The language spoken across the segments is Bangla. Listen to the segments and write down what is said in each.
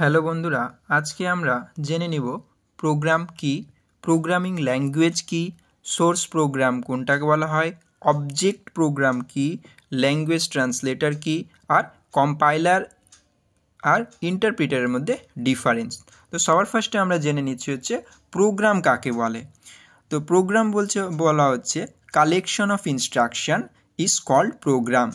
হ্যালো বন্ধুরা, আজকে আমরা জেনে নিব প্রোগ্রাম কি, প্রোগ্রামিং ল্যাঙ্গুয়েজ কি, সোর্স প্রোগ্রাম কোনটাকে বলা হয়, অবজেক্ট প্রোগ্রাম কি, ল্যাঙ্গুয়েজ ট্রান্সলেটর কি, আর কম্পাইলার আর ইন্টারপ্রিটারের মধ্যে ডিফারেন্স। তো সবার ফার্স্টে আমরা জেনে নিচ্ছি হচ্ছে প্রোগ্রাম কাকে বলে। তো প্রোগ্রাম বলা হচ্ছে collection of instruction is called program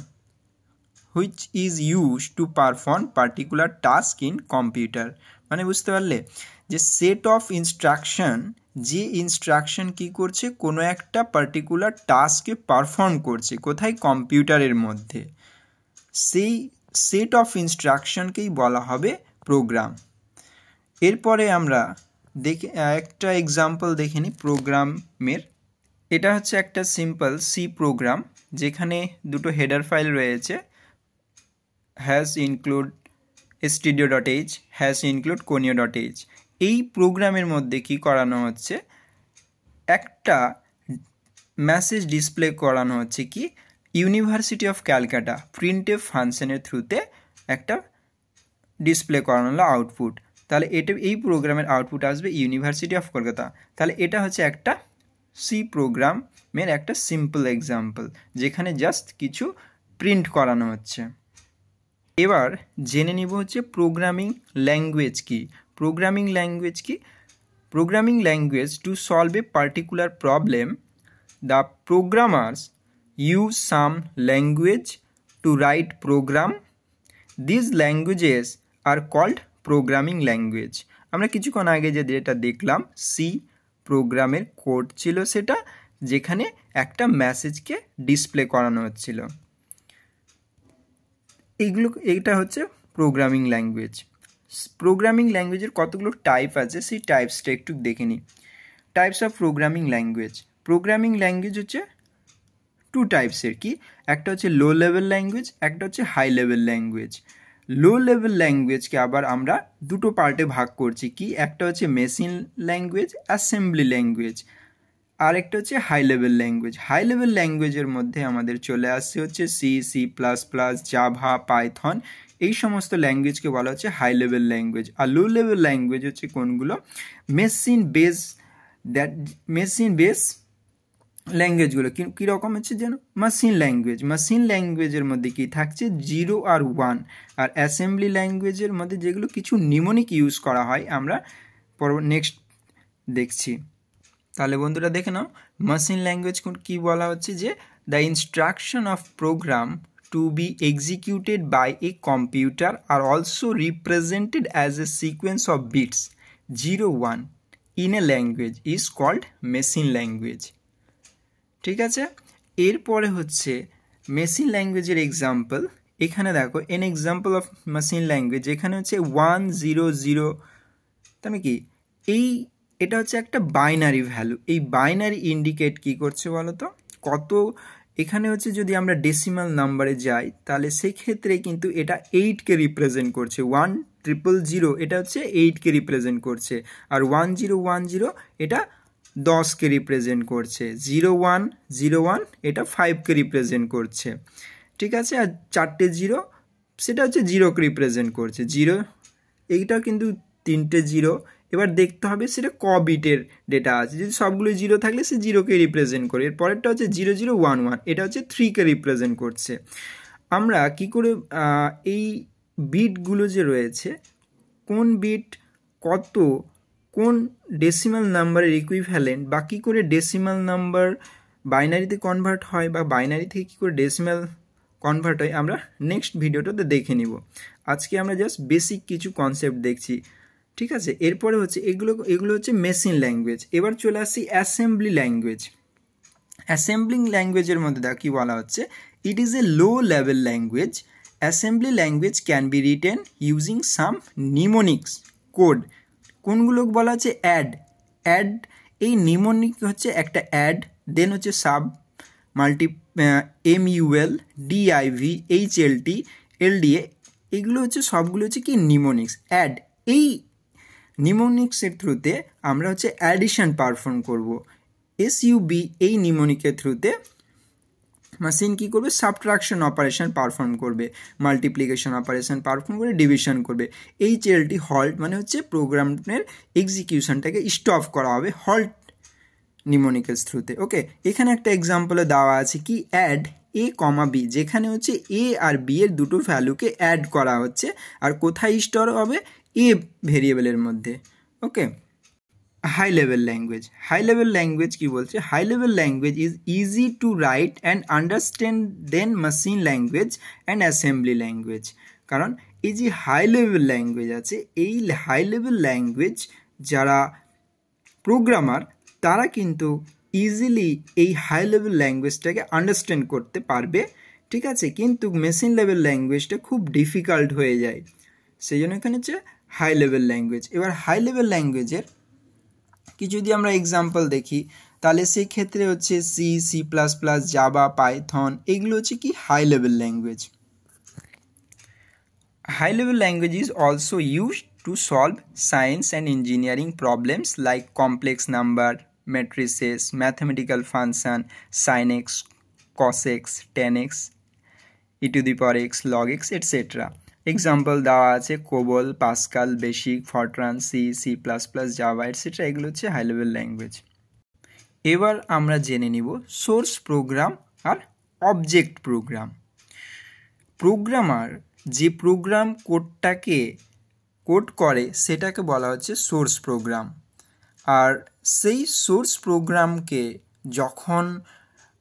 which is used to perform particular task in computer। মানে বুঝতে পারলে যে সেট অফ ইনস্ট্রাকশন, যে ইনস্ট্রাকশন কি করছে, কোনো একটা পার্টিকুলার টাস্ককে পারফর্ম করছে কোথায়, কম্পিউটারের মধ্যে, সেই সেট অফ ইনস্ট্রাকশনকেই বলা হবে প্রোগ্রাম। এরপরে আমরা একটা এক্সাম্পল দেখে নিই প্রোগ্রামের। এটা হচ্ছে একটা সিম্পল সি প্রোগ্রাম, যেখানে দুটো হেডার ফাইল রয়েছে, hash include studio.h, hash include conio.h। এই প্রোগ্রামের মধ্যে কি করানো হচ্ছে, একটা মেসেজ ডিসপ্লে করানো হচ্ছে কি, ইউনিভার্সিটি অফ ক্যালকাটা প্রিন্টএফ ফাংশনের থ্রুতে একটা ডিসপ্লে করানো হলো আউটপুট। তাহলে এই প্রোগ্রামের আউটপুট আসবে ইউনিভার্সিটি অফ কলকাতা। তাহলে এটা হচ্ছে একটা সি প্রোগ্রামের একটা সিম্পল এক্সাম্পল, যেখানে জাস্ট কিছু প্রিন্ট করানো হচ্ছে। এবার জেনে নিব হচ্ছে প্রোগ্রামিং ল্যাঙ্গুয়েজ কি। প্রোগ্রামিং ল্যাঙ্গুয়েজ কি? Programming language to solve a particular problem, the programmers use some language to write program. This languages are called programming language. আমরা কিছুক্ষণ আগে যেটা দেখলাম, সি প্রোগ্রামের কোড ছিল সেটা, যেখানে একটা মেসেজকে ডিসপ্লে করানো হচ্ছিল। এইটা হচ্ছে প্রোগ্রামিং ল্যাঙ্গুয়েজ। প্রোগ্রামিং ল্যাঙ্গুয়েজের কতগুলো টাইপ আছে, সেই টাইপসটা একটু দেখে নিই। Types of programming language. Programming language হচ্ছে টু টাইপসের, কি একটা হচ্ছে লো লেভেল ল্যাঙ্গুয়েজ, একটা হচ্ছে high level language. Low level ল্যাঙ্গুয়েজকে আবার আমরা দুটো পার্টে ভাগ করছি, কি একটা হচ্ছে মেশিন ল্যাঙ্গুয়েজ, অ্যাসেম্বলি ল্যাঙ্গুয়েজ, আর একটা হচ্ছে high level language. High level ল্যাঙ্গুয়েজের মধ্যে আমাদের চলে আসছে হচ্ছে C, C plus plus, Java, Python, এই সমস্ত ল্যাঙ্গুয়েজকে বলা হচ্ছে হাই লেভেল ল্যাঙ্গুয়েজ। আর লো লেভেল ল্যাঙ্গুয়েজ হচ্ছে কোনগুলো, মেশিন বেস ল্যাঙ্গুয়েজগুলো। কীরকম হচ্ছে যেন মেশিন ল্যাঙ্গুয়েজ। মেশিন ল্যাঙ্গুয়েজের মধ্যে কি থাকছে, 0 আর 1। আর অ্যাসেম্বলি ল্যাঙ্গুয়েজের মধ্যে যেগুলো কিছু নিমোনিক ইউজ করা হয়, আমরা নেক্সট দেখছি। তাহলে বন্ধুরা দেখে নাও, মেশিন ল্যাঙ্গুয়েজ কি বলা হচ্ছে, যে the instruction of program to be executed by a computer are also represented as a sequence of bits 0, 1 in a language is called machine language. ঠিক আছে, এরপরে হচ্ছে মেশিন ল্যাঙ্গুয়েজের এক্সাম্পল। এখানে দেখো an example of machine language, এখানে হচ্ছে 1, 0, 0। তাহলে কি এটা হচ্ছে একটা বাইনারি ভ্যালু। এই বাইনারি ইন্ডিকেট কি করছে বলো তো, কত, এখানে হচ্ছে যদি আমরা ডেসিমাল নাম্বারে যাই, তাহলে সেক্ষেত্রে কিন্তু এটা 8কে রিপ্রেজেন্ট করছে। 1000 এটা হচ্ছে 8কে রিপ্রেজেন্ট করছে, আর 1010 এটা 10কে রিপ্রেজেন্ট করছে, 0101 এটা 5কে রিপ্রেজেন্ট করছে। ঠিক আছে, আর 4টে 0 সেটা হচ্ছে 0কে রিপ্রেজেন্ট করছে। 0 এইটা কিন্তু 3টে 0। এবার দেখতে হবে সেটা ক বিটের ডেটা আছে, যদি সবগুলো 0 থাকলে সে 0কে রিপ্রেজেন্ট করে। এর পরেরটা হচ্ছে 0011, এটা হচ্ছে 3কে রিপ্রেজেন্ট করছে। আমরা কি করে এই বিটগুলো যে রয়েছে, কোন বিট কত, কোন ডেসিমাল নাম্বারের ইকুইভ্যালেন্ট, বা কী করে ডেসিমাল নাম্বার বাইনারিতে কনভার্ট হয়, বা বাইনারি থেকে কী করে ডেসিমাল কনভার্ট হয়, আমরা নেক্সট ভিডিওটাতে দেখে নিব। আজকে আমরা জাস্ট বেসিক কিছু কনসেপ্ট দেখছি। ঠিক আছে, এরপরে হচ্ছে এগুলো হচ্ছে মেশিন ল্যাঙ্গুয়েজ। এবার চলে আসছি অ্যাসেম্বলি ল্যাঙ্গুয়েজ। অ্যাসেম্বলিং ল্যাঙ্গুয়েজের মধ্যে দেখো কি বলা হচ্ছে, it is a low level language. Assembly language can be written using some mnemonics code. কোনগুলো বলা হচ্ছে, অ্যাড। এই নিমোনিক হচ্ছে একটা অ্যাড, দেন হচ্ছে sub, MUL, DIV, HLT, LDA, এগুলো হচ্ছে সবগুলো হচ্ছে কি নিমোনিক্স, অ্যাড। এই নিমোনিক্সের থ্রুতে আমরা হচ্ছে অ্যাডিশন পারফর্ম করব। SUB এই নিমোনিকের থ্রুতে মেশিন কী করবে, সাবট্রাকশন অপারেশন পারফর্ম করবে, মাল্টিপ্লিকেশন অপারেশন পারফর্ম করে, ডিভিশন করবে। HLT হল্ট মানে হচ্ছে প্রোগ্রামের এক্সিকিউশনটাকে স্টপ করা হবে হল্ট নিমোনিক্যালস থ্রুতে। ওকে, এখানে একটা এক্সাম্পলে দেওয়া আছে কি অ্যাড A, B, যেখানে হচ্ছে A আর B এর দুটো ভ্যালুকে অ্যাড করা হচ্ছে, আর কোথায় স্টোর হবে, A ভেরিয়েবলের মধ্যে। Okay, high level language. High level language কি বলছে, high level language is easy to write and understand than machine language and assembly language. কারণ এই যে হাই লেভেল ল্যাঙ্গুয়েজ আছে, এই হাই লেভেল ল্যাঙ্গুয়েজ যারা প্রোগ্রামার তারা কিন্তু ইজিলি এই হাই লেভেল ল্যাঙ্গুয়েজটাকে আন্ডারস্ট্যান্ড করতে পারবে, ঠিক আছে। কিন্তু মেশিন লেভেল ল্যাঙ্গুয়েজটা খুব ডিফিকাল্ট হয়ে যায়, সেই জন্য এখানে হচ্ছে হাই লেভেল ল্যাঙ্গুয়েজ। এবার হাই লেভেল ল্যাঙ্গুয়েজের কি যদি আমরা এক্সাম্পল দেখি, তাহলে সেই ক্ষেত্রে হচ্ছে সি, C++, জাভা, পাইথন, এগুলো হচ্ছে কি high level language. High level language is also used to solve science and engineering problems like complex number, matrices, mathematical function, sin x, cos x, tan x, e to the power x, log x, etc. Example দেওয়া আছে COBOL, Pascal, basic, Fortran, C++, Java, etcetera, এগুলো হচ্ছে হাই লেভেল ল্যাঙ্গুয়েজ। এবার আমরা জেনে নিব সোর্স প্রোগ্রাম আর অবজেক্ট প্রোগ্রাম। প্রোগ্রামার যে প্রোগ্রাম কোডটাকে কোড করে সেটাকে বলা হচ্ছে সোর্স প্রোগ্রাম, আর সেই সোর্স প্রোগ্রামকে যখন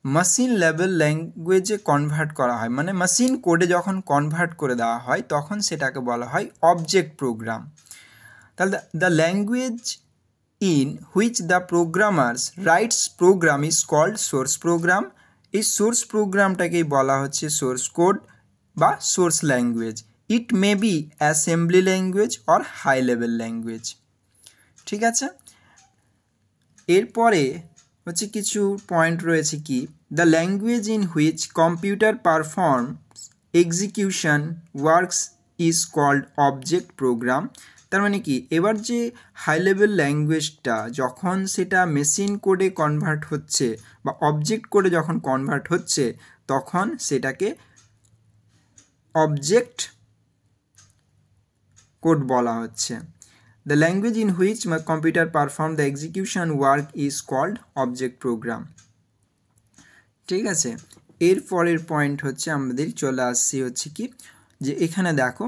মেশিন লেভেল ল্যাঙ্গুয়েজে কনভার্ট করা হয়, মানে মেশিন কোডে যখন কনভার্ট করে দেওয়া হয়, তখন সেটাকে বলা হয় অবজেক্ট প্রোগ্রাম। তাহলে the language in which the programmers writes program is called source program. এই সোর্স প্রোগ্রামটাকেই বলা হচ্ছে সোর্স কোড বা source language. It may be assembly language or high level language, ঠিক আছে। এরপরে হচ্ছে কিছু পয়েন্ট রয়েছে কি, the language in which computer perform execution works is called object program. তার মানে কি, এবার যে হাই লেভেল ল্যাঙ্গুয়েজটা যখন সেটা মেশিন কোডে কনভার্ট হচ্ছে বা অবজেক্ট কোডে যখন কনভার্ট হচ্ছে, তখন সেটাকে অবজেক্ট কোড বলা হচ্ছে। The language in which my computer perform the execution work is called object program, ঠিক আছে। এর পরের পয়েন্ট হচ্ছে আমাদের চলে আসছি হচ্ছে কি, যে এখানে দেখো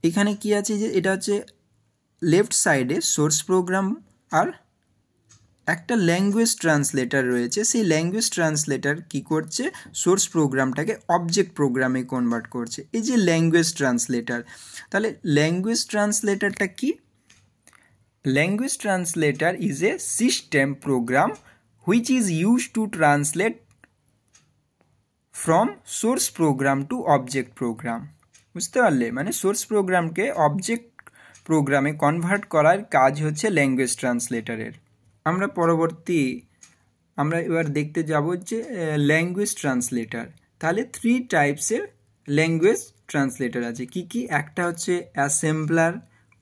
এখানে কি আছে, যে এটা হচ্ছে লেফট সাইডে সোর্স প্রোগ্রাম আর একটা ল্যাঙ্গুয়েজ ট্রান্সলেটার রয়েছে। সেই ল্যাঙ্গুয়েজ ট্রান্সলেটার কি করছে, সোর্স প্রোগ্রামটাকে অবজেক্ট প্রোগ্রামে কনভার্ট করছে। এই যে ল্যাঙ্গুয়েজ ট্রান্সলেটার, তাহলে ল্যাঙ্গুয়েজ ট্রান্সলেটারটা কি, language translator is a system program which is used to translate from source program to object program। বুঝতে পারলে, মানে সোর্স প্রোগ্রামকে অবজেক্ট প্রোগ্রামে কনভার্ট করার কাজ হচ্ছে ল্যাঙ্গুয়েজ ট্রান্সলেটারের। আমরা এবার দেখতে যাব যে ল্যাঙ্গুয়েজ ট্রান্সলেটার। তাহলে 3 টাইপসের ল্যাঙ্গুয়েজ ট্রান্সলেটার আছে। কি কি, একটা হচ্ছে অ্যাসেম্বলার,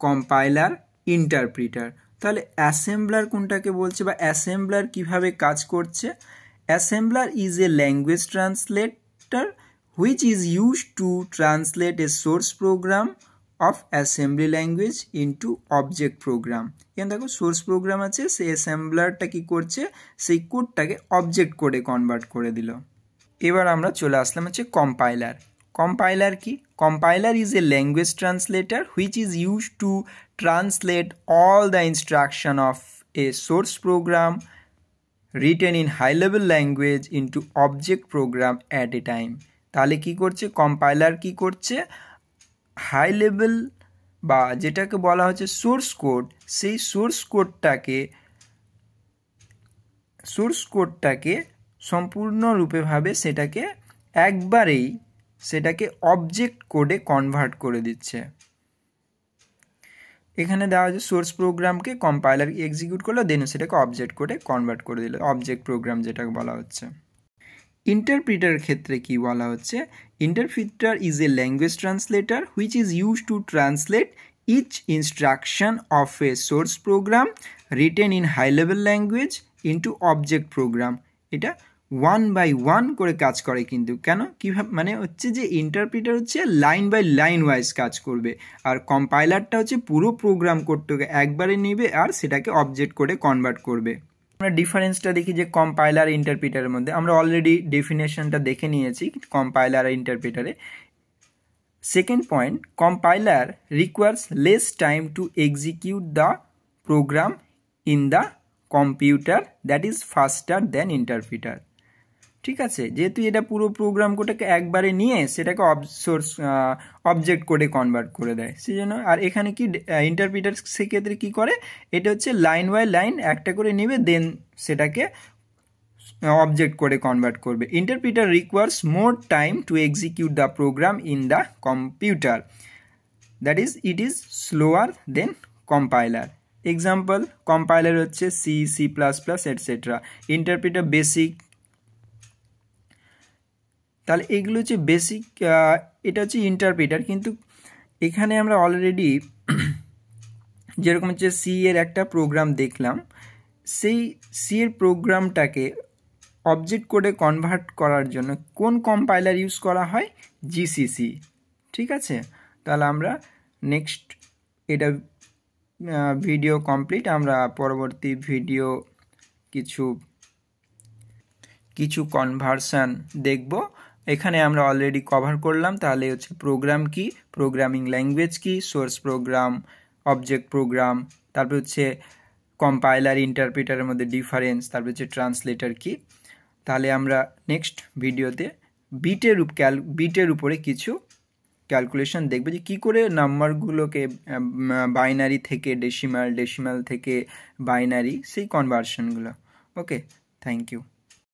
কম্পাইলার, ইন্টারপ্রিটার। তাহলে অ্যাসেম্বলার কোনটাকে বলছে বা অ্যাসেম্বলার কিভাবে কাজ করছে, assembler is a language translator which is used to translate A source programme of assembly language into object programme. এখানে দেখো সোর্স প্রোগ্রাম আছে, সেই অ্যাসেম্বলারটা কি করছে, সেই কোডটাকে অবজেক্ট কোডে কনভার্ট করে দিল। এবার আমরা চলে আসলাম হচ্ছে কম্পাইলার। কম্পাইলার কি, compiler is a language translator which is used to translate all the instruction of a source program written in high level language into object program at a time। তাহলে কি করছে কম্পাইলার, কি করছে হাই লেভেল বা যেটাকে বলা হচ্ছে সোর্স কোড, সেই সোর্স কোডটাকে সম্পূর্ণরূপেভাবে সেটাকে অবজেক্ট কোডে কনভার্ট করে দিচ্ছে। এখানে দেওয়া হচ্ছে সোর্স প্রোগ্রামকে কম্পাইলার এক্সিকিউট করলো, দেন সেটাকে অবজেক্ট কোডে কনভার্ট করে দিল, অবজেক্ট প্রোগ্রাম যেটাকে বলা হচ্ছে। ইন্টারপ্রিটারের ক্ষেত্রে কি বলা হচ্ছে, interpreter is a language translator which is use to translate each instruction of a source program written in high level language into object program. এটা 1/1 করে কাজ করে কিন্তু কেন কীভাবে মানে হচ্ছে যে ইন্টারপ্রিটার হচ্ছে লাইন বাই লাইন ওয়াইজ কাজ করবে আর কম্পাইলারটা হচ্ছে পুরো প্রোগ্রাম কোডটাকে একবারে নেবে আর সেটাকে অবজেক্ট কোডে কনভার্ট করবে। আমরা ডিফারেন্সটা দেখি যে কম্পাইলার ইন্টারপ্রিটারের মধ্যে আমরা অলরেডি ডেফিনেশনটা দেখে নিয়েছি কম্পাইলার আর ইন্টারপ্রিটারে। Second point, compiler requires less time to execute the program in the computer that is faster than interpreter. ঠিক আছে, যেহেতু এটা পুরো প্রোগ্রাম কোডটাকে একবারে নিয়ে সেটাকে অবজেক্ট কোডে কনভার্ট করে দেয় সেই জন্য। আর এখানে কি ইন্টারপ্রিটার সেক্ষেত্রে কী করে, এটা হচ্ছে লাইন বাই লাইন একটা করে নেবে দেন সেটাকে অবজেক্ট কোডে কনভার্ট করবে। Interpreter requires more time to execute the program in the computer that is it is slower than compiler. Example, compiler হচ্ছে C, C plus plus etcetera, interpreter BASIC. তাহলে এগুলো হচ্ছে বেসিক, এটা হচ্ছে ইন্টারপ্রিটার। কিন্তু এখানে আমরা অলরেডি যেরকম হচ্ছে সি এর একটা প্রোগ্রাম দেখলাম, সেই সি এর প্রোগ্রামটাকে অবজেক্ট কোডে কনভার্ট করার জন্য কোন কম্পাইলার ইউজ করা হয়, জিসিসি। ঠিক আছে, তাহলে আমরা নেক্সট এটা ভিডিও কমপ্লিট, আমরা পরবর্তী ভিডিও কিছু কনভার্সন দেখব। এখানে আমরা অলরেডি কভার করলাম তাহলে হচ্ছে প্রোগ্রাম কি, প্রোগ্রামিং ল্যাঙ্গুয়েজ কি, সোর্স প্রোগ্রাম, অবজেক্ট প্রোগ্রাম, তারপর হচ্ছে কম্পাইলার ইন্টারপ্রিটারের মধ্যে ডিফারেন্স, তারপর হচ্ছে ট্রান্সলেটর কি। তাহলে আমরা নেক্সট ভিডিওতে বিটের উপরে কিছু ক্যালকুলেশন দেখব যে কী করে নাম্বারগুলোকে বাইনারি থেকে ডেসিমাল, ডেসিমাল থেকে বাইনারি, সেই কনভার্সনগুলো। ওকে, থ্যাংক ইউ।